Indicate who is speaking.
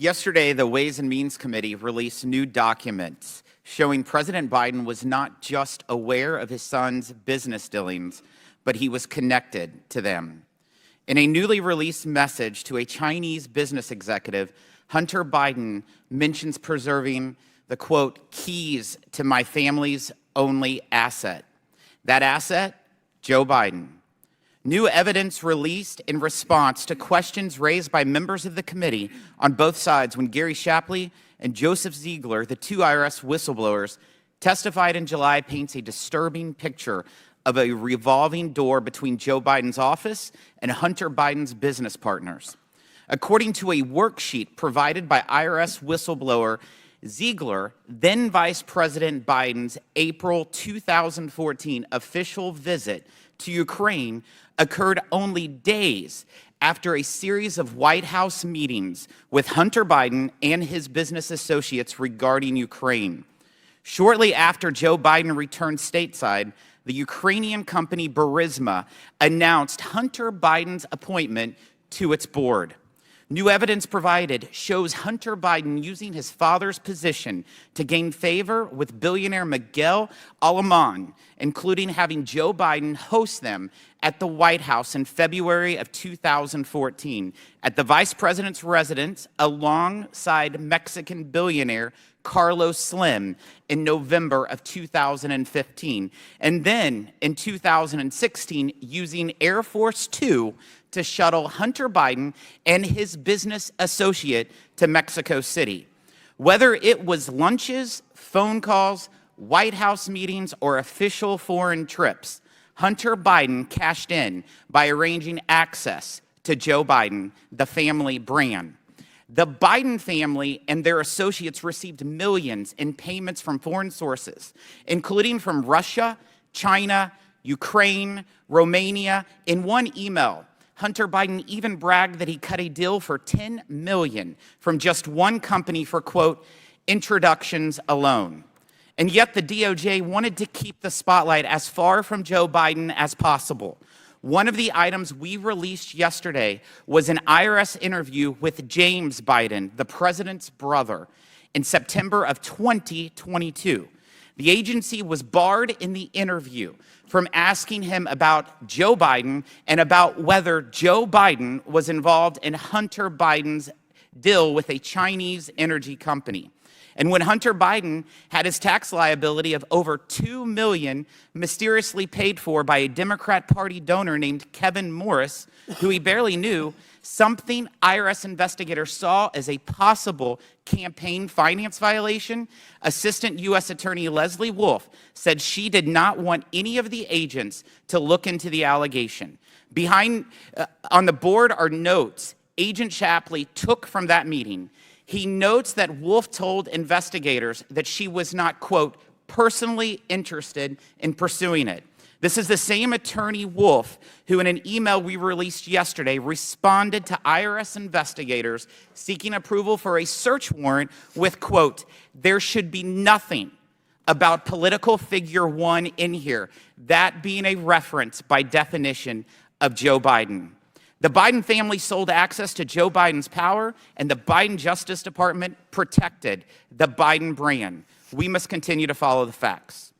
Speaker 1: Yesterday, the Ways and Means Committee released new documents showing President Biden was not just aware of his son's business dealings, but he was connected to them. In a newly released message to a Chinese business executive, Hunter Biden mentions preserving the, quote, keys to my family's only asset. That asset, Joe Biden. New evidence released in response to questions raised by members of the committee on both sides when Gary Shapley and Joseph Ziegler, the two IRS whistleblowers, testified in July, paints a disturbing picture of a revolving door between Joe Biden's office and Hunter Biden's business partners. According to a worksheet provided by IRS whistleblower Ziegler, then Vice President Biden's April 2014 official visit to Ukraine occurred only days after a series of White House meetings with Hunter Biden and his business associates regarding Ukraine. Shortly after Joe Biden returned stateside, the Ukrainian company Burisma announced Hunter Biden's appointment to its board. New evidence provided shows Hunter Biden using his father's position to gain favor with billionaire Miguel Alemán, including having Joe Biden host them at the White House in February of 2014 at the vice president's residence alongside Mexican billionaire Carlos Slim in November of 2015, and then in 2016 using Air Force Two to shuttle Hunter Biden and his business associate to Mexico City. Whether it was lunches, phone calls, White House meetings, or official foreign trips, Hunter Biden cashed in by arranging access to Joe Biden, the family brand. The Biden family and their associates received millions in payments from foreign sources, including from Russia, China, Ukraine, Romania. In one email, Hunter Biden even bragged that he cut a deal for $10 million from just one company for, quote, introductions alone. And yet the DOJ wanted to keep the spotlight as far from Joe Biden as possible. One of the items we released yesterday was an IRS interview with James Biden, the president's brother, in September of 2022. The agency was barred in the interview from asking him about Joe Biden and about whether Joe Biden was involved in Hunter Biden's deal with a Chinese energy company. And when Hunter Biden had his tax liability of over $2 million mysteriously paid for by a Democrat Party donor named Kevin Morris, who he barely knew, something IRS investigators saw as a possible campaign finance violation, Assistant U.S. Attorney Leslie Wolf said she did not want any of the agents to look into the allegation. On the board are notes Agent Shapley took from that meeting. He notes that Wolf told investigators that she was not, quote, personally interested in pursuing it. This is the same attorney, Wolf, who in an email we released yesterday responded to IRS investigators seeking approval for a search warrant with, quote, there should be nothing about political figure one in here, that being a reference by definition of Joe Biden. The Biden family sold access to Joe Biden's power, and the Biden Justice Department protected the Biden brand. We must continue to follow the facts.